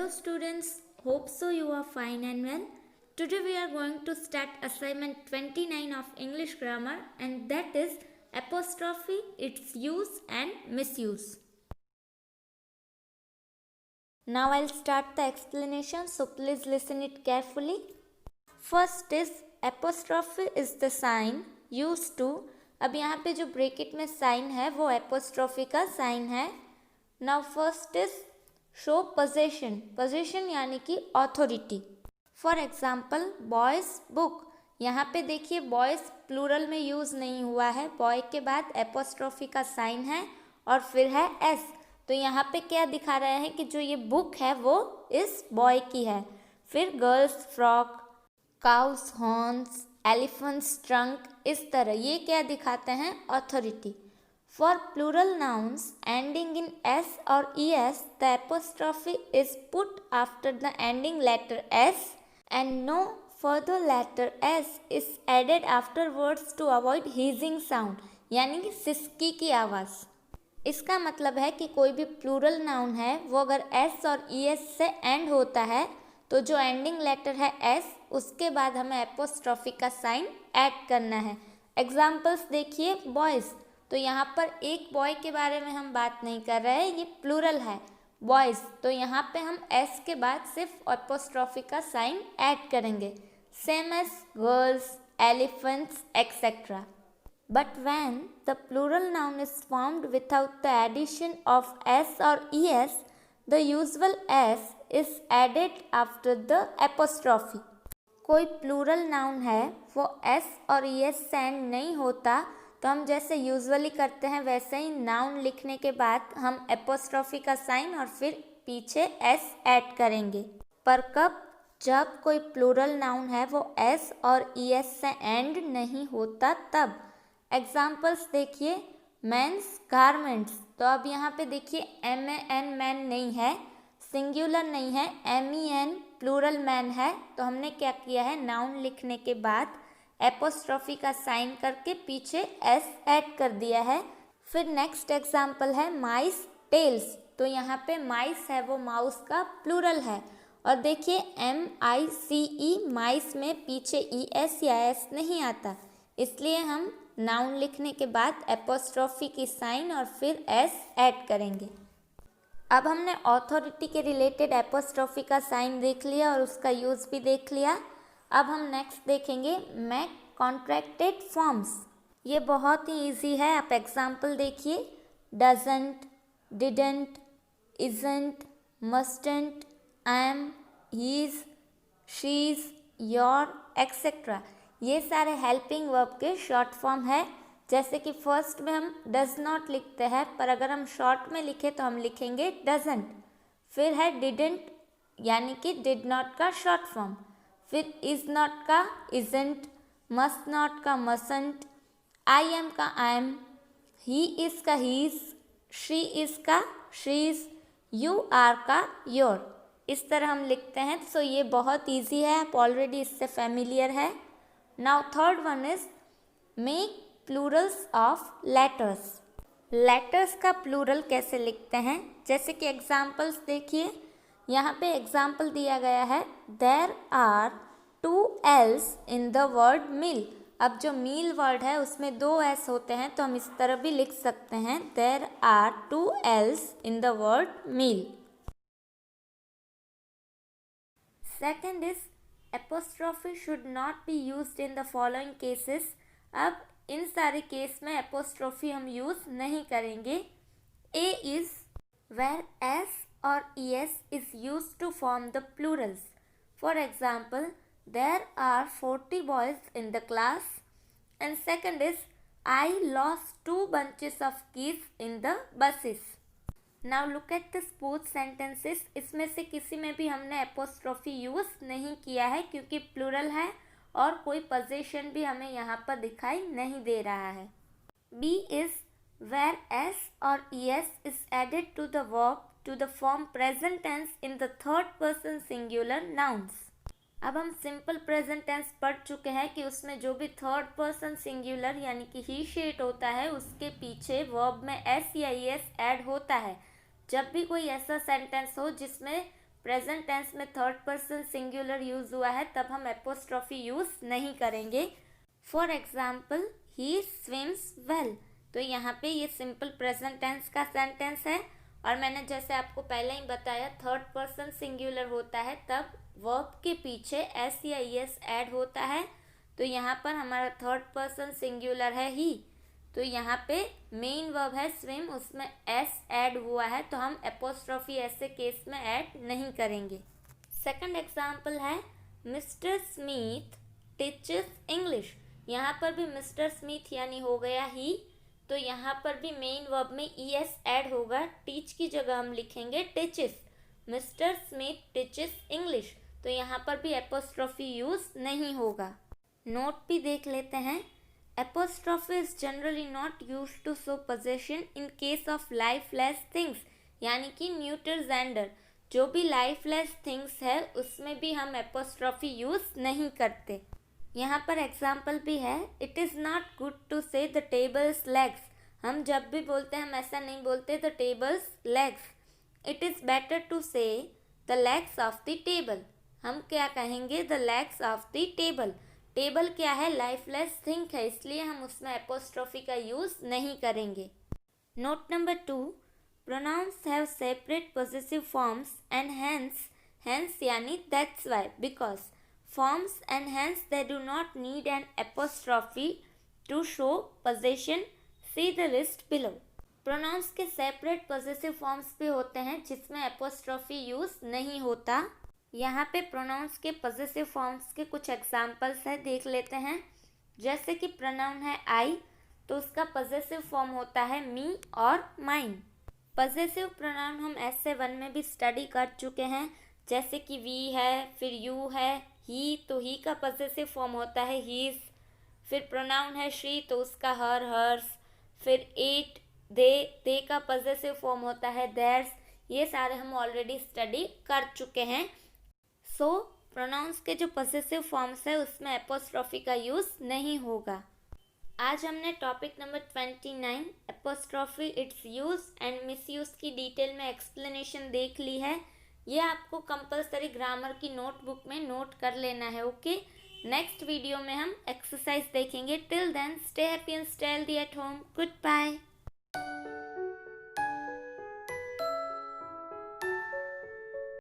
Hello students, hope so you are fine and well. Today we are going to start assignment 29 of English grammar, and that is apostrophe, its use and misuse. Now I'll start the explanation, so please listen it carefully. First is apostrophe is the sign used to. अब यहाँ पे जो bracket में sign है वो apostrophe का sign है. Now first is show possession. Possession यानी कि authority. For example boys book. यहाँ पे देखिए बॉयज़ प्लूरल में यूज़ नहीं हुआ है. बॉय के बाद एपोस्ट्रोफी का साइन है और फिर है एस. तो यहाँ पे क्या दिखा रहे हैं कि जो ये बुक है वो इस बॉय की है. फिर girls frock, cows horns, elephants trunk, इस तरह ये क्या दिखाते हैं? Authority. For plural nouns ending in s or es, the apostrophe is put after the ending letter s and no further letter s is added afterwards to avoid hissing sound, यानी कि सिसकी की आवाज़. इसका मतलब है कि कोई भी प्लूरल नाउन है वो अगर s और es से एंड होता है तो जो एंडिंग लेटर है s उसके बाद हमें एपोस्ट्रॉफी का साइन ऐड करना है. एग्जाम्पल्स देखिए. बॉयज़, तो यहाँ पर एक बॉय के बारे में हम बात नहीं कर रहे हैं, ये प्लूरल है बॉयज़. तो यहाँ पे हम एस के बाद सिर्फ एपोस्ट्रॉफी का साइन ऐड करेंगे. Same as girls, elephants etcetera. But when the plural noun is formed without the addition of S और E S, the usual S is added after the apostrophe. कोई plural noun है वो S और E S से and नहीं होता तो हम जैसे यूजुअली करते हैं वैसे ही नाउन लिखने के बाद हम एपोस्ट्रॉफी का साइन और फिर पीछे एस ऐड करेंगे. पर कब? जब कोई प्लूरल नाउन है वो एस और ई एस से एंड नहीं होता तब. एग्जाम्पल्स देखिए. Men's garments. तो अब यहाँ पे देखिए एम ए एन मैन नहीं है, सिंगुलर नहीं है, M E N plural man है. तो हमने क्या किया है? नाउन लिखने के बाद एपोस्ट्रॉफी का साइन करके पीछे एस ऐड कर दिया है. फिर नेक्स्ट एग्जाम्पल है माइस टेल्स. तो यहाँ पे माइस है वो माउस का प्लूरल है. और देखिए MICE माइस में पीछे ES या S नहीं आता, इसलिए हम नाउन लिखने के बाद एपोस्ट्रॉफी की साइन और फिर S ऐड करेंगे. अब हमने ऑथोरिटी के रिलेटेड एपोस्ट्रॉफी का साइन देख लिया और उसका यूज़ भी देख लिया. अब हम नेक्स्ट देखेंगे मैक कॉन्ट्रैक्टेड फॉर्म्स. ये बहुत ही इजी है. आप एग्जाम्पल देखिए. Doesn't, didn't, isn't, mustn't, am, he's, she's, you're etcetera. ये सारे हेल्पिंग वर्ब के शॉर्ट फॉर्म है. जैसे कि फर्स्ट में हम डज नॉट लिखते हैं, पर अगर हम शॉर्ट में लिखे तो हम लिखेंगे डजंट. फिर है डिडंट यानी कि डिड नॉट का शॉर्ट फॉर्म. फिर इज़ नॉट का इजेंट, मस्ट नॉट का मसंट, आई एम का आई एम, ही इज़ का हीज़, शी इज़ का शीज़, यू आर का योर. इस तरह हम लिखते हैं. सो ये बहुत इजी है, आप ऑलरेडी इससे फेमिलियर है. Now third one is make Plurals of letters. Letters का प्लूरल कैसे लिखते हैं? जैसे कि एग्जाम्पल्स देखिए. यहाँ पे एग्जाम्पल दिया गया है there are 2 L's in the word meal. अब जो मील वर्ड है उसमें 2 S होते हैं तो हम इस तरह भी लिख सकते हैं there are 2 L's in the word meal. Second is apostrophe should not be used in the following cases. अब इन सारे केस में एपोस्ट्रॉफी हम यूज़ नहीं करेंगे. A is where S or es is used to form the plurals. For example, there are 40 boys in the class. And second is I lost 2 bunches of keys in the buses. Now look at the both sentences. इसमें से किसी में भी हमने apostrophe use नहीं किया है क्योंकि प्लूरल है और कोई पोजीशन भी हमें यहाँ पर दिखाई नहीं दे रहा है. B is where s or es is added to the verb to the form present tense in the third person singular nouns. अब हम सिंपल प्रेजेंट टेंस पढ़ चुके हैं कि उसमें जो भी थर्ड पर्सन सिंगुलर यानी कि ही शीट होता है उसके पीछे वर्ब में एस या एस ऐड होता है. जब भी कोई ऐसा सेंटेंस हो जिसमें प्रेजेंट टेंस में थर्ड पर्सन सिंगुलर यूज हुआ है तब हम एपोस्ट्रॉफी यूज नहीं करेंगे। For example he swims well, तो यहाँ पे ये सिंपल प्रेजेंट टेंस का सेंटेंस है और मैंने जैसे आपको पहले ही बताया थर्ड पर्सन सिंगुलर होता है तब वर्ब के पीछे एस या एस ऐड होता है। तो यहाँ पर हमारा थर्ड पर्सन सिंगुलर है ही, तो यहाँ पे मेन वर्ब है स्विम, उसमें एस ऐड हुआ है तो हम एपोस्ट्रॉफी ऐसे केस में ऐड नहीं करेंगे। सेकंड एग्जाम्पल है मिस्टर स्मिथ टीचेस इंग्लिश। यहाँ पर भी मिस्टर स्मिथ यानी हो गया ही, तो यहाँ पर भी मेन वर्ब में ईएस ऐड होगा, टीच की जगह हम लिखेंगे teaches. Mister Smith teaches English, तो यहाँ पर भी एपोस्ट्रॉफी यूज नहीं होगा। नोट भी देख लेते हैं। Apostrophe is generally not used to show possession in case of lifeless things, यानी कि न्यूटर जेंडर, जो भी लाइफलेस थिंग्स है उसमें भी हम एपोस्ट्रॉफी यूज नहीं करते। यहाँ पर एग्जाम्पल भी है, it is not good to say the table's legs. हम जब भी बोलते हैं हम ऐसा नहीं बोलते the table's legs, it is better to say the legs of the table. हम क्या कहेंगे, the legs of the table. Table क्या है, लाइफलेस थिंग है, इसलिए हम उसमें एपोस्ट्रॉफी का यूज नहीं करेंगे। Note number 2, pronouns have separate possessive forms and hence यानी that's why, because forms and hence they do not need an apostrophe to show possession. See the list below. Pronouns के separate possessive forms भी होते हैं जिसमें apostrophe use नहीं होता। यहाँ पे pronouns के possessive forms के कुछ examples है, देख लेते हैं। जैसे कि pronoun है I, तो उसका possessive form होता है me और mine। possessive pronoun हम ऐसे 1 में भी स्टडी कर चुके हैं, जैसे कि we है, फिर you है, ही, तो ही का पॉसेसिव फॉर्म होता है हीज। फिर प्रोनाउन है शी, तो उसका हर हर्स। फिर इट, दे का पॉसेसिव फॉर्म होता है देयर्स। ये सारे हम ऑलरेडी स्टडी कर चुके हैं। सो प्रोनाउंस के जो पॉसेसिव फॉर्म्स है उसमें एपोस्ट्रॉफी का यूज नहीं होगा। आज हमने topic number 29 apostrophe, it's use and misuse की डिटेल में एक्सप्लेनेशन देख ली है। ये आपको कंपलसरी ग्रामर की नोटबुक में नोट कर लेना है। ओके, नेक्स्ट वीडियो में हम एक्सरसाइज देखेंगे। Till then stay happy and stay healthy at home. Good bye.